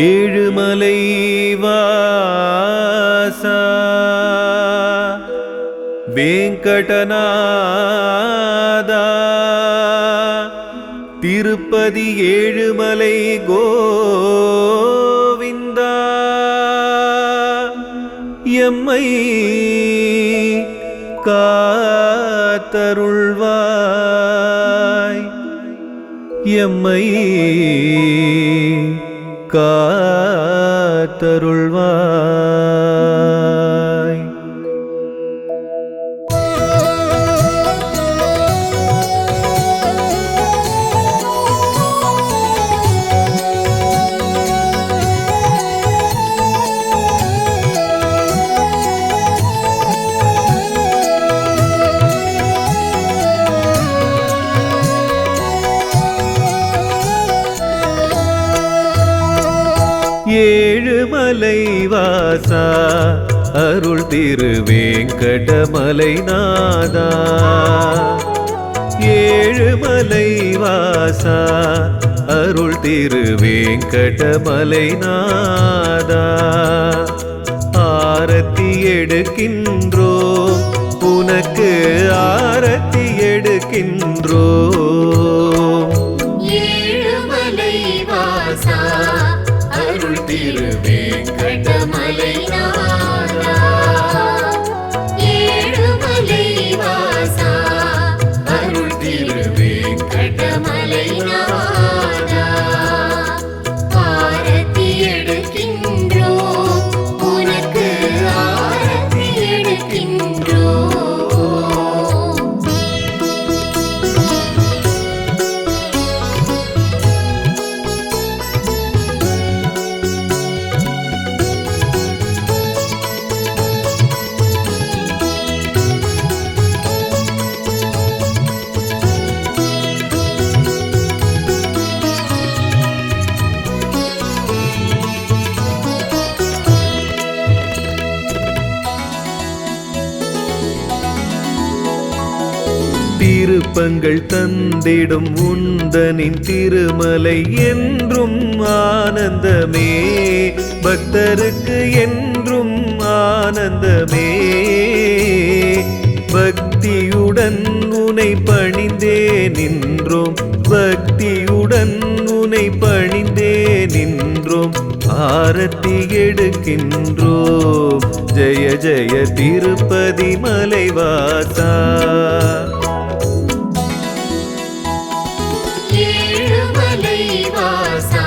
ஏழுமலை வாசா வேங்கடநாதா திருப்பதி ஏழுமலை கோவிந்தா எம்மை காத்தருள்வாய் எம்மை காத்தருள்வாய். ஏழுமலை வாசா அருள் திருவேங்கடமலை நாதா ஏழுமலை வாசா அருள் திருவேங்கடமலை நாதா ஆரத்தி எடுக்கின்றோம் உனக்கு ஆரத்தி எடுக்கின்றோம் ஏழுமலை வாசா அருள் திருவேங்கடமலை நாதா ஏழுமலை வாசா அருள் திருவேங்கடமலை நாதா ஆரத்தி எடுக்கின்றோம் உனக்கு ஆரத்தி எடுக்கின்றோம். திருப்பங்கள் தந்திடும் உந்தனின் திருமலை என்றும் ஆனந்தமே பக்தருக்கு என்றும் ஆனந்தமே பக்தியுடன் உனை பணிந்தே நின்றோம் பக்தியுடன் உனை பணிந்தே நின்றோம் ஆரத்தி எடுக்கின்றோம் ஜெய ஜெய திருப்பதி மலைவாசா ஏழுமலை வாசா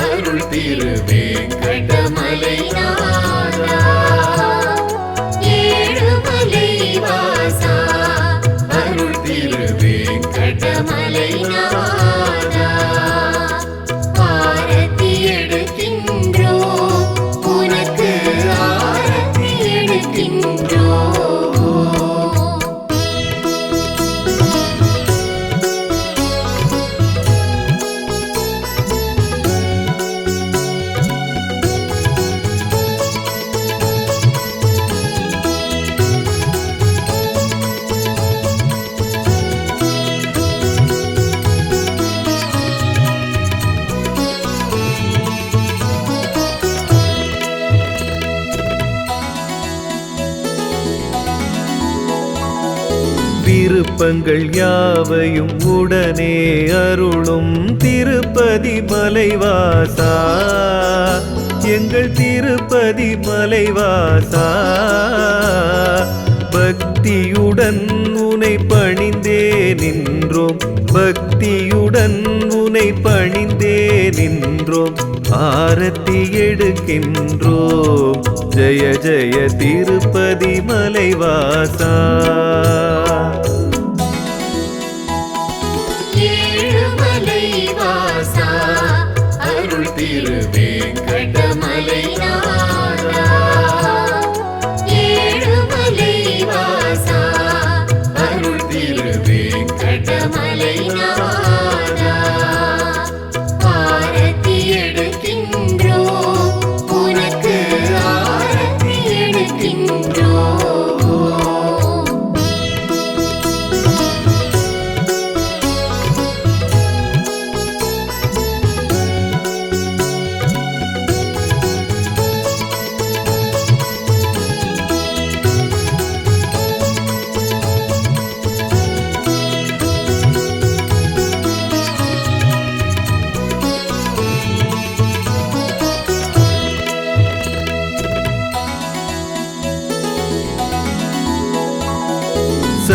அருள் திருவேங்கடமலை நாதா ஏழுமலை வாசா அருள் திருவேங்கடமலை நாதா ஆரத்தி எடுக்கின்றோம் உனக்கு ஆரத்தி எடுக்கின்றோம். விருப்பங்கள் யாவையும் உடனே அருளும் திருப்பதி மலைவாசா எங்கள் திருப்பதி மலைவாசா பக்தியுடன் உனை பணிந்தே நின்றோம் பக்தியுடன் உனை பணிந்தே நின்றோம் ஆரத்தி எடுக்கின்றோம் ஜெய ஜெய திருப்பதி மலைவாசா ஏழுமலை வாசா அருள் திருவேங்கடமலை நாதா ஏழுமலை வாசா அருள் திருவேங்கடமலை நாதா ஆரத்தி எடுக்கின்றோம் உனக்கு ஆரத்தி எடுக்கின்றோம்.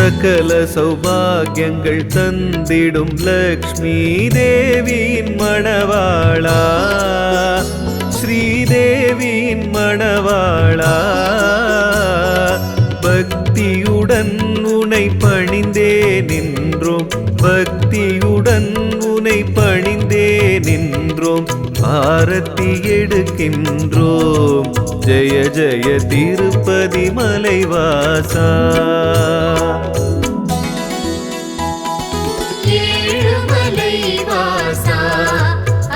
சகல சௌபாகியங்கள் தந்திடும் லக்ஷ்மி தேவியின் மணவாளா, ஸ்ரீதேவியின் மணவாளா, பக்தியுடன் உனை பணிந்தே நின்றோம், பக்தியுடன் உனை பணிந்தே நின்றோம், ஆரத்தி எடுக்கின்றோம். ஜெய ஜெய திருப்பதி மலைவாசா. ஏழுமலை வாசா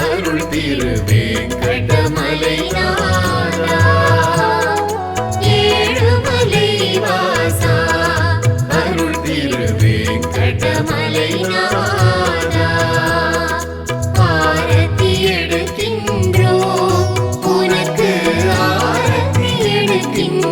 அருள் திருவேங்கடமலை நாதா. ஏழுமலை வாசா அருள் திருவேங்கடமலை நாதா. ஆரத்தி எடுக்கின்றோம் உனக்கு, ஆரத்தி எடுக்கின்றோம்.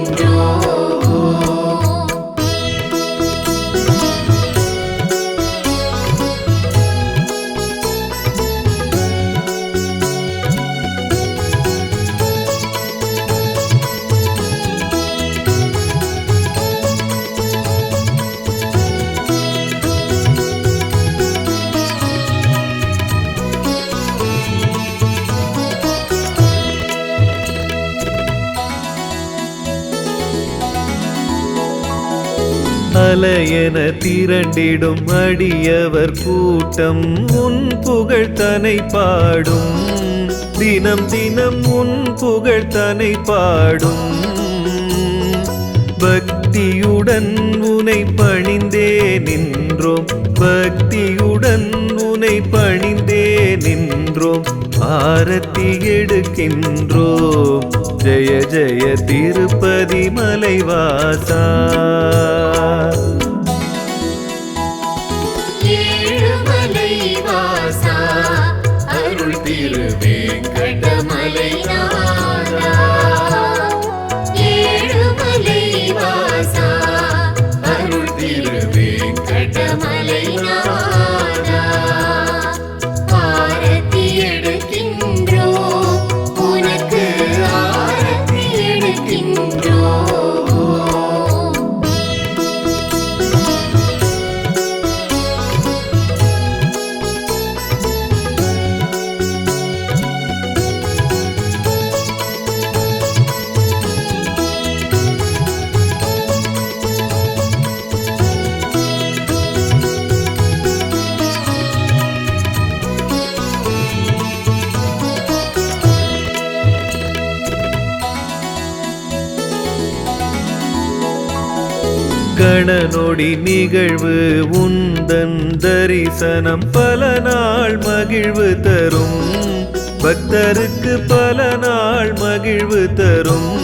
அலையென திரண்டிடும் அடியவர் கூட்டம் உன் புகழ் தனை பாடும், தினம் தினம் உன் புகழ் தனை பாடும். பக்தியுடன் உனை பணிந்தே நின்றோம், பக்தியுடன் உனை பணிந்தே நின்றோம், ஆரத்தி எடுக்கின்றோம். ஜெய ஜெய திருப்பதி மலைவாசா. ஏழுமலை வாசா அருள் திருவேங்கடமலை நாதா. ஏழுமலை வாசா அருள் திருவேங்கடமலை நாதா. ஆரத்தி எடுக்கின்றோம் உனக்கு, ஆரத்தி எடுக்கின்றோம். கணநொடி நிகழ்வு உந்தன் தரிசனம் பல நாள் மகிழ்வு தரும், பக்தருக்கு பல நாள் மகிழ்வு தரும்.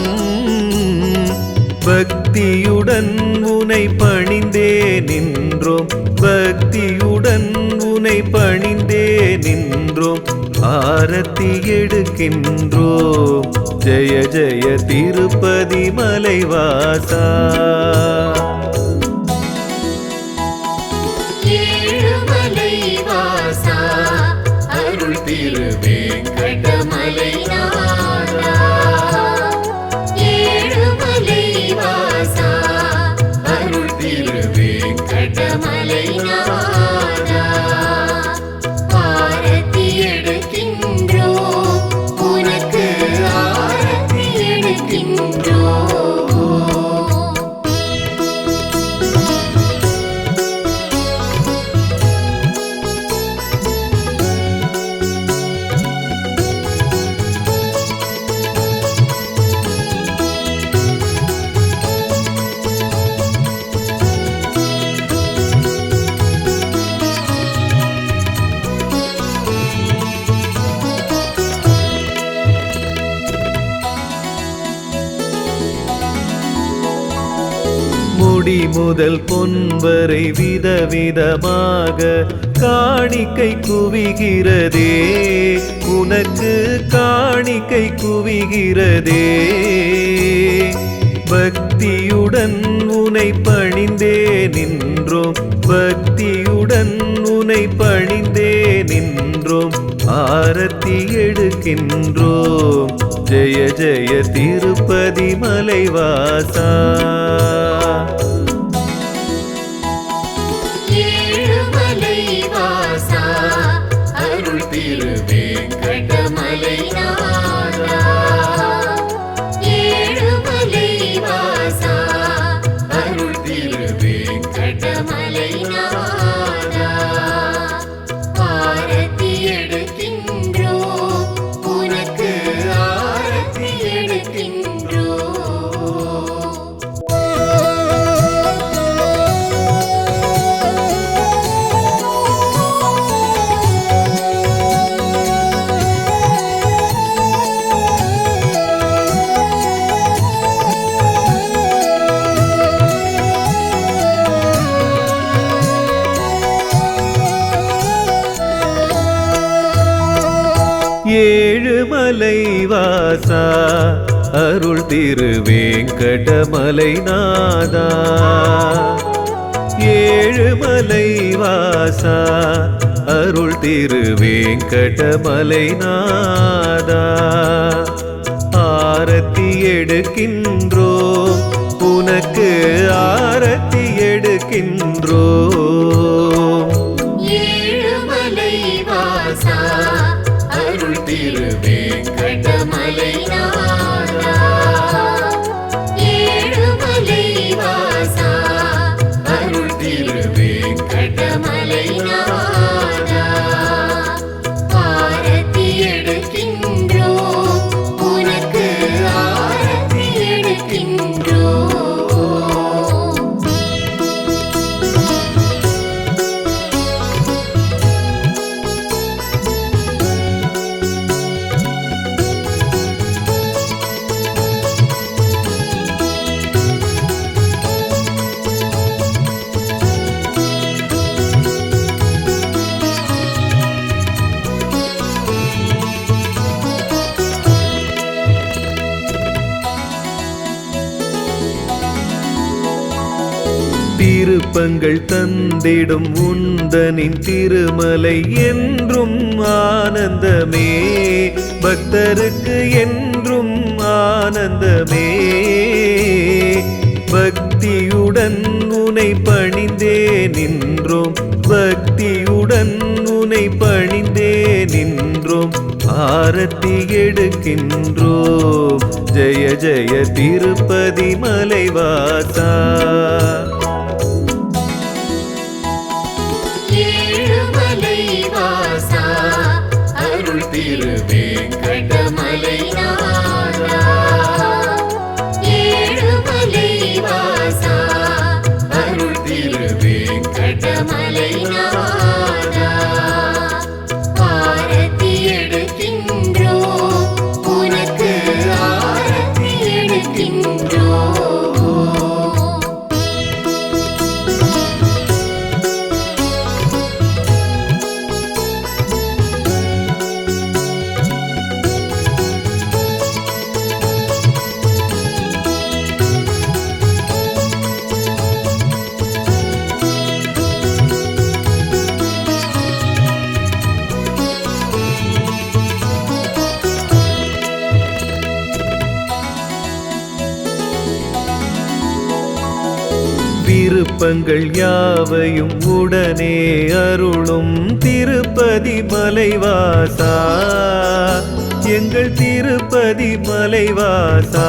பக்தியுடன் உனை பணிந்தே நின்றோம், பக்தியுடன் உனை பணிந்தே நின்றோம், ஆரத்தி எடுக்கின்றோம். ஜெய ஜெய திருப்பதி மலைவாசா. ஏழுமலை வாசா அருள் திருவேங்கடமலை நாதா. ஏழுமலை வாசா அருள் திருவேங்கடமலை நாதா. ஆரத்தி எடுக்கின்றோம் உனக்கு, ஆரத்தி எடுக்கின்றோம். முடி முதல் பொன் வரை விதவிதமாக காணிக்கை குவிகிறதே, உனக்கு காணிக்கை குவிகிறதே. பக்தியுடன் உனை பணிந்தே நின்றோம், பக்தியுடன் உனை பணிந்தே நின்றோம், ஆரத்தி எடுக்கின்றோம். ஜெய ஜெய திருப்பதி மலைவாசா. கடமலை நாதா ஏழுமலை வாசா அருள் திருவேங்கடமலை நாதா ஆரத்தி எடுக்கின்றோம் உனக்கு ஆரத்தி எடுக்கின்றோம். ஏழுமலை வாசா அருள் திருவேங்கடமலை நாதா ஏழுமலை வாசா அருள் திருவேங்கடமலை நாதா ஆரத்தி எடுக்கின்றோம் உனக்கு ஆரத்தி எடுக்கின்றோம். ஏழுமலை வாசா அருள் திருவேங்கடமலை நாதா ஏழுமலை வாசா அருள் திருவேங்கடமலை நாதா ஆரத்தி எடுக்கின்றோம் உனக்கு ஆரத்தி எடுக்கின்றோம். திருப்பங்கள் தந்திடும் உந்தனின் திருமலை என்றும் ஆனந்தமே பக்தருக்கு என்றும் ஆனந்தமே பக்தியுடன் உனை பணிந்தே நின்றோம் பக்தியுடன் உனை பணிந்தே நின்றோம் ஆரத்தி எடுக்கின்றோம் ஜெய ஜெய திருப்பதி மலைவாசா. ஏழுமலை வாசா அருள் திருவேங்கடமலை நாதா ஏழுமலை வாசா அருள் திருவேங்கடமலை நாதா ஆரத்தி எடுக்கின்றோம் உனக்கு ஆரத்தி எடுக்கின்றோம். விருப்பங்கள் யாவையும் உடனே அருளும் திருப்பதி மலைவாசா எங்கள் திருப்பதி மலைவாசா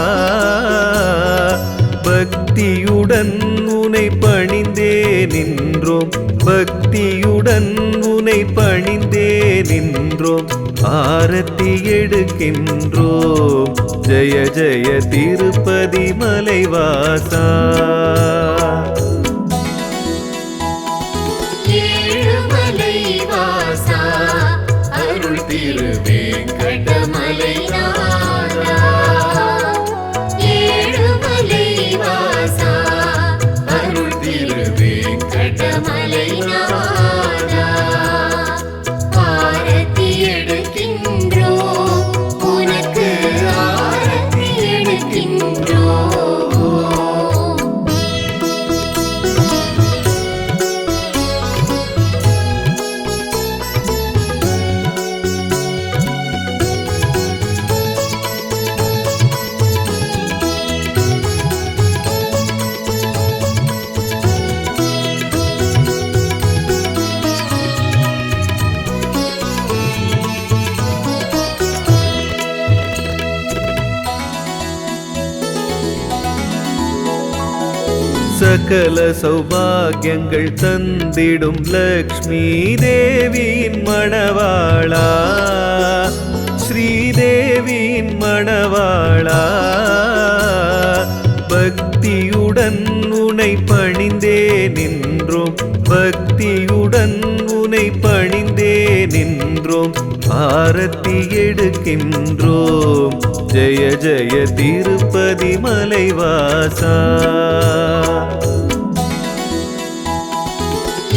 பக்தியுடன் உனை பணிந்தே நின்றோம் பக்தியுடன் உனை பணிந்தே நின்றோம் ஆரத்தி எடுக்கின்றோம் ஜெய ஜெய திருப்பதி மலைவாசா. ஏழுமலை வாசா அருள் திருவேங்கடமலை நாதா ஏழுமலை வாசா அருள் திருவேங்கடமலை நாதா ஆரத்தி எடுக்கின்றோம் உனக்கு ஆரத்தி எடுக்கின்றோம். சகல சௌபாகியங்கள் தந்திடும் லக்ஷ்மி தேவியின் மணவாளா, ஸ்ரீதேவியின் மணவாளா, பக்தியுடன் உனை பணிந்தே நின்றோம், பக்தியுடன் உனை பணிந்தே நின்றோம், ஆரத்தி எடுக்கின்றோம். ஜெய ஜெய திருப்பதி மலைவாசா.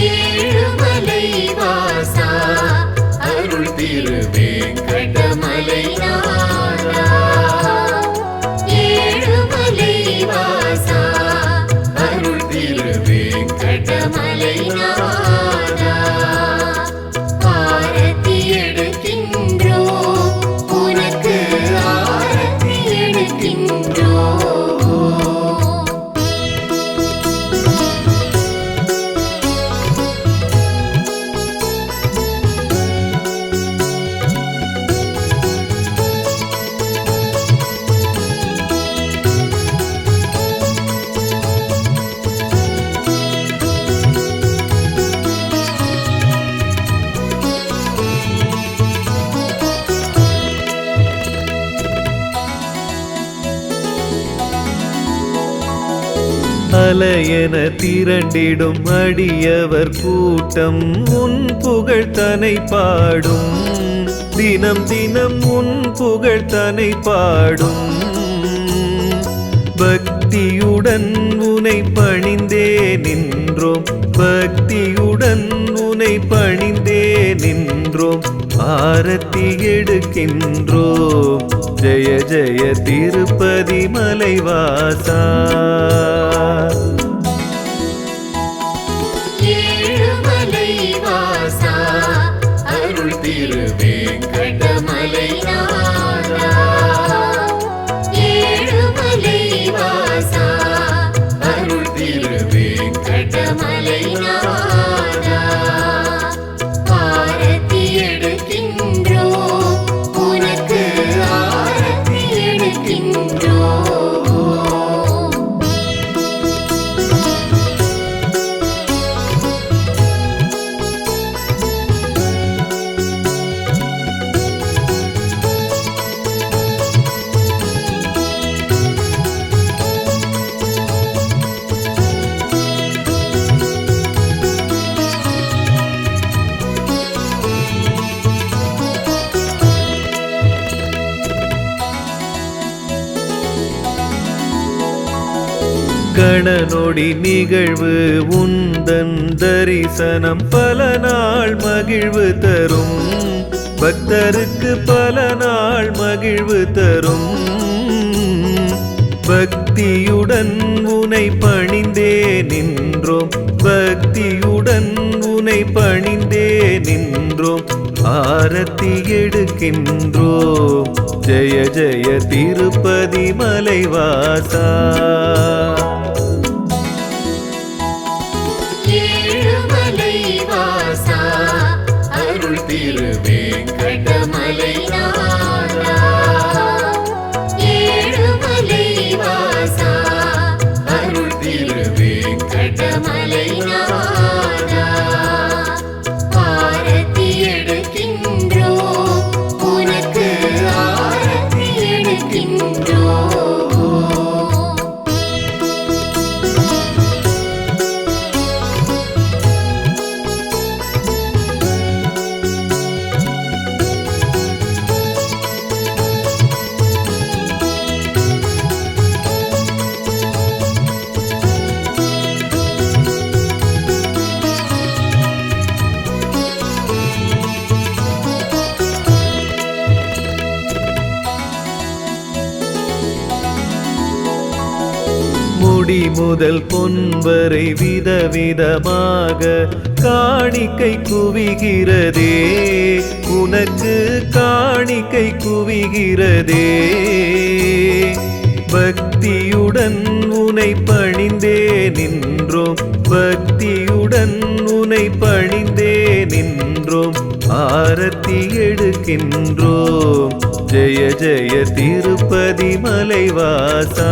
ஏழுமலை வாசா அருள் திருவேங்கடமலை நாதா. ஏழுமலை வாசா அருள் திருவேங்கடமலை நாதா. ஆரத்தி எடுக்கின்றோம் உனக்கு, ஆரத்தி எடுக்கின்றோம். அலையென திரண்டிடும் அடியவர் கூட்டம் உன் புகழ் தனை பாடும், தினம் தினம் உன் புகழ் தனை பாடும். பக்தியுடன் உனை பணிந்தே நின்றோம், பக்தியுடன் உனை பணிந்தே நின்றோம், ஆரத்தி எடுக்கின்றோம். ஜெய ஜெய திருப்பதி மலைவாசா. ஏழுமலை வாசா அருள் திருவேங்கடமலை நாதா. ஏழுமலை வாசா அருள் திருவேங்கடமலை நாதா. ஆரத்தி எடுக்கின்றோம் உனக்கு, ஆரத்தி எடுக்கின்றோம். கணநொடி நிகழ்வு உந்தன் தரிசனம் பல நாள் மகிழ்வு தரும், பக்தருக்கு பல நாள் மகிழ்வு தரும். பக்தியுடன் உனை பணிந்தே நின்றோம், பக்தியுடன் உனை பணிந்தே நின்றோம், ஆரத்தி எடுக்கின்றோம். ஜெய ஜெய திருப்பதி மலைவாசா. ஏழுமலை வாசா அருள் திருவேங்கடமலை நாதா. ஏழுமலை வாசா அருள் திருவேங்கடமலை நாதா. ஆரத்தி எடுக்கின்றோம் உனக்கு, ஆரத்தி எடுக்கின்றோம். முடி முதல் பொன் வரை விதவிதமாக காணிக்கை குவிகிறதே, உனக்கு காணிக்கை குவிகிறதே. பக்தியுடன் உனை பணிந்தே நின்றோம், பக்தியுடன் உனை பணிந்தே நின்றோம், ஆரத்தி எடுக்கின்றோம். ஜெய ஜெய திருப்பதி மலைவாசா.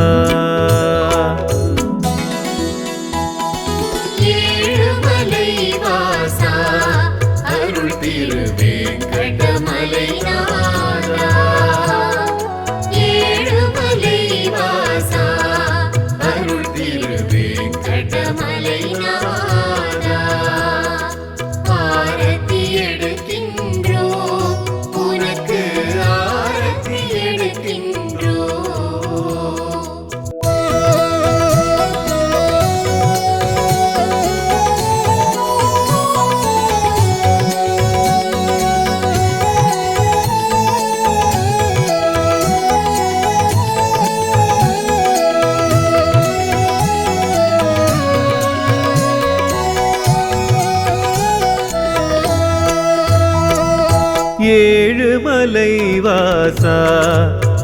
ஏழுமலை வாசா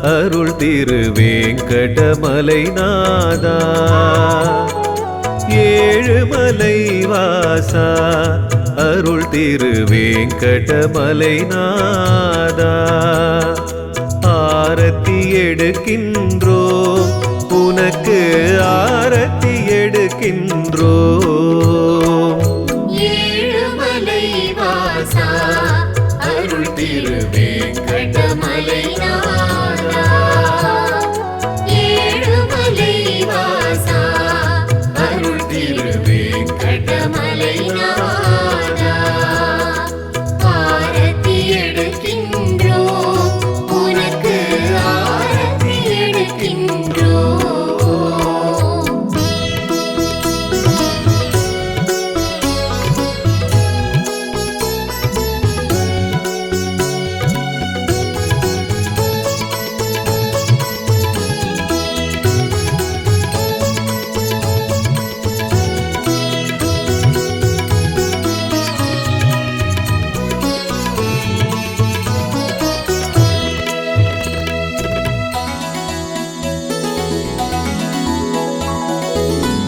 அருள் திருவேங்கடமலை நாதா ஏழுமலை வாசா அருள் திருவேங்கடமலை நாதா ஆரத்தி எடுக்கின்றோம் உனக்கு ஆரத்தி எடுக்கின்றோம் ஏழுமலை வாசா அருள் திருவேங்கடமலை நாதா ஏழுமலை வாசா அருள் திருவேங்கடமலை நாதா ஆரத்தி எடுக்கின்றோம் உனக்கு ஆரத்தி எடுக்கின்றோம்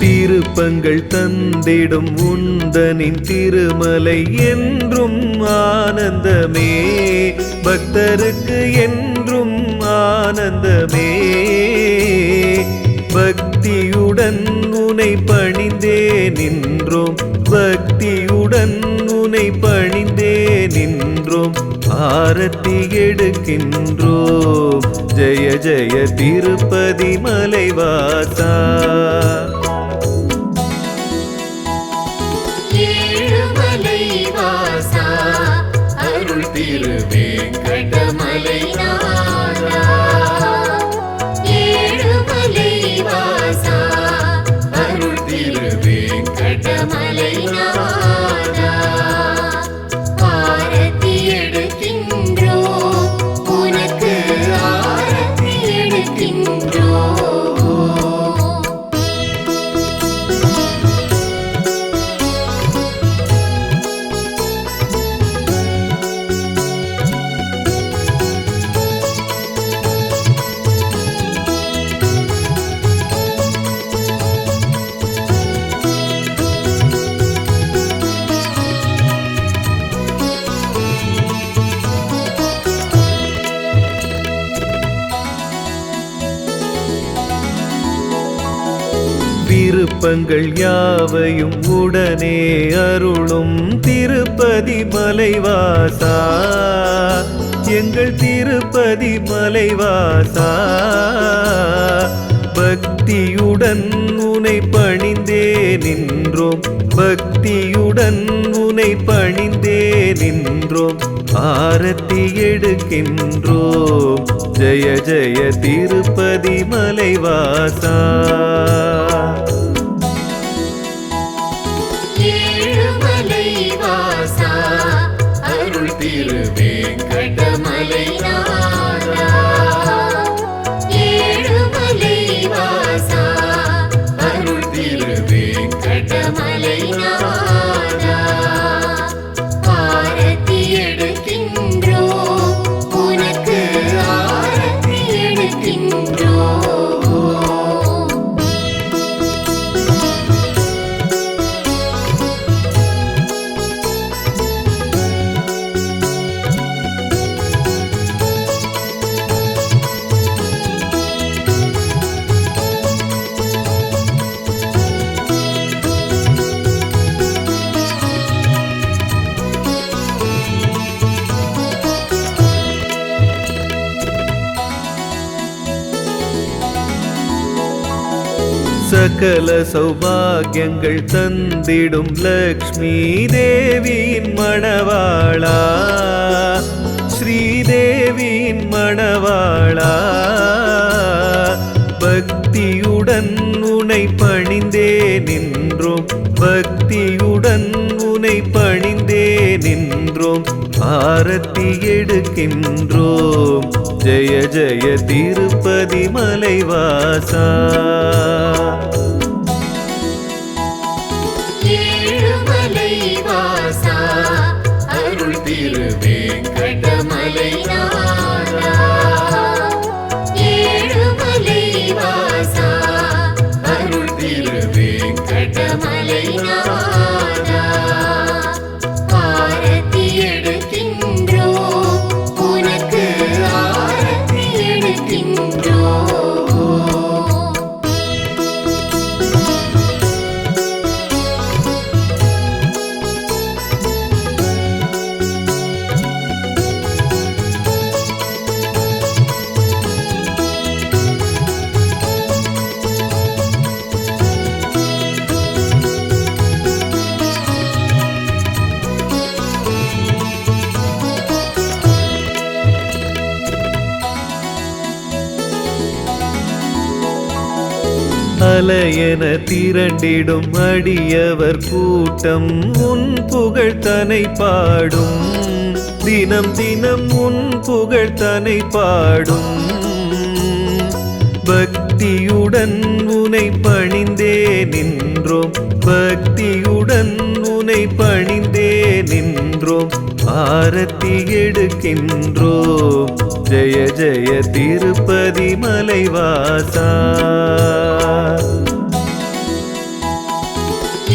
திருப்பங்கள் தந்திடும் உந்தனின் திருமலை என்றும் ஆனந்தமே பக்தருக்கு என்றும் ஆனந்தமே பக்தியுடன் உனை பணிந்தே நின்றோம் பக்தியுடன் உனை பணிந்தே நின்றோம் ஆரத்தி எடுக்கின்றோம் ஜெய ஜெய திருப்பதி மலைவாசா ஏழுமலை வாசா அருள் திருவேங்கடமலை நாதா ஏழுமலை வாசா அருள் திருவேங்கடமலை நாதா ஆரத்தி எடுக்கின்றோம் உனக்கு ஆரத்தி எடுக்கின்றோம் விருப்பங்கள் யாவையும் உடனே அருளும் திருப்பதி மலைவாசா எங்கள் திருப்பதி மலைவாசா பக்தியுடன் உனை பணிந்தே நின்றோம் பக்தியுடன் உனை பணிந்தே நின்றோம் ஆரத்தி எடுக்கின்றோம் ஜெய ஜெய திருப்பதி மலைவாசா ஏழுமலை வாசா அருள் திருவேங்கடமலை நாதா ஏழுமலை வாசா அருள் திருவேங்கடமலை நாதா ஆரத்தி எடுக்கின்றோம் உனக்கு ஆரத்தி எடுக்கின்றோம் சகல சௌபாகியங்கள் தந்திடும் லக்ஷ்மி தேவியின் மணவாளா ஸ்ரீதேவியின் மணவாளா பக்தியுடன் உனை பணிந்தே நின்றோம் பக்தியுடன் உனை பணிந்தே நின்றோம் ஆரத்தி எடுக்கின்றோம் ஜெய ஜெய திருப்பதி மலைவாசா ஏழுமலை வாசா அருள் திருவேங்கடமலை நாதா அலையென திரண்டிடும் அடியவர் கூட்டம் உன் புகழ் தனை பாடும் தினம் தினம் உன் புகழ் தனை பாடும் பக்தியுடன் உனை பணிந்தே நின்றோம் பக்தியுடன் உனை பணிந்தே நின்றோம் ஆரத்தி எடுக்கின்றோம் ஜெய ஜெய திருப்பதி மலைவாசா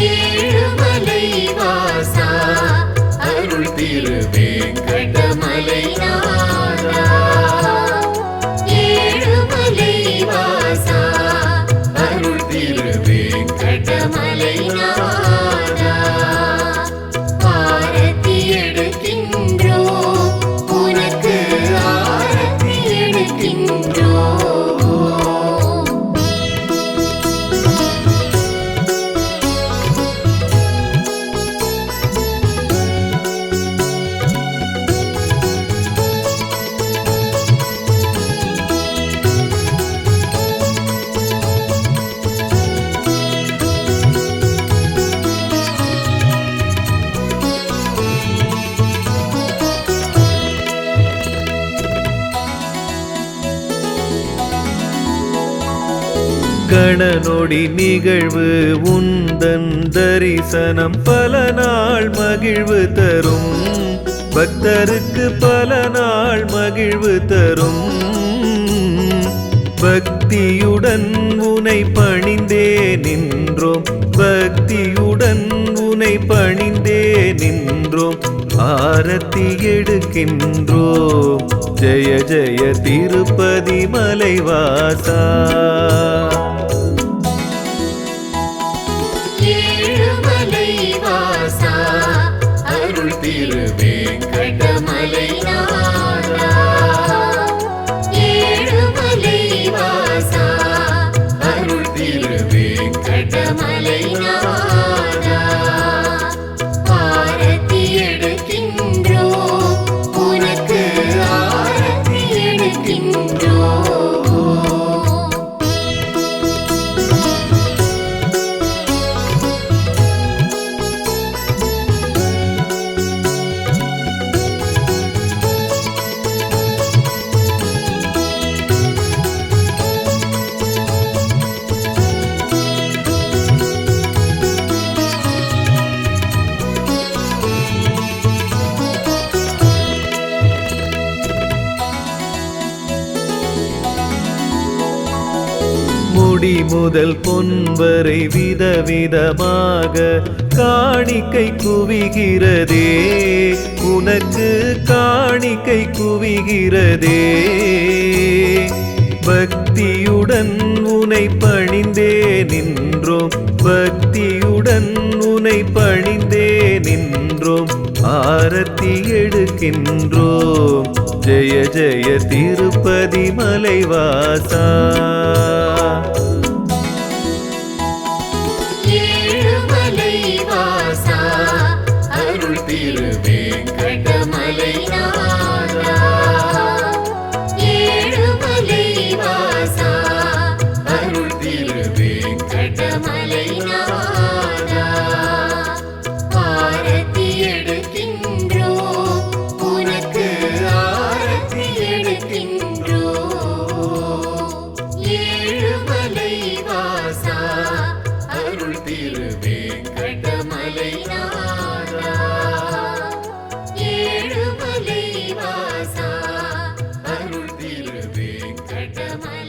ஏழுமலை வாசா அருள் திருவேங்கடமலை நாதா ஏழுமலை வாசா அருள் திருவேங்கடமலை நாதா ஆரத்தி எடுக்கின்றோம் உனக்கு ஆரத்தி எடுக்கின்றோம் கணநொடி நிகழ்வு உந்தன் தரிசனம் பல நாள் மகிழ்வு தரும் பக்தருக்கு பல நாள் மகிழ்வு தரும் பக்தியுடன் உனை பணிந்தே நின்றோம் பக்தியுடன் உனை பணிந்தே நின்றோம் ஆரத்தி எடுக்கின்றோம் ஜெய ஜெய திருப்பதி மலைவாசா ஏழுமலை வாசா அருள் திருவேங்கடமலை நாதா ஏழுமலை வாசா அருள் திருவேங்கடமலை நாதா ஆரத்தி எடுக்கின்றோம் உனக்கு ஆரத்தி எடுக்கின்றோம் முடி முதல் பொன் வரை விதவிதமாக காணிக்கை குவிகிறதே உனக்கு காணிக்கை குவிகிறதே பக்தியுடன் உனை பணிந்தே நின்றோம் பக்தியுடன் உனை பணிந்தே நின்றோம் ஆரத்தி எடுக்கின்றோம் ஜெய ஜெய திருப்பதி மலைவாசா ஏழுமலை வாசா அருள் திருவேங்கடமலை நாதா ஏழுமலை வாசா அருள் திருவேங்கடமலை நாதா ஆரத்தி எடுக்கின்றோம் உனக்கு ஆரத்தி எடுக்கின்றோம் ஏழுமலை வாசா அருள் திருவேங்கடமலை நாதா ஏழுமலை வாசா அருள் திருவேங்கடமலை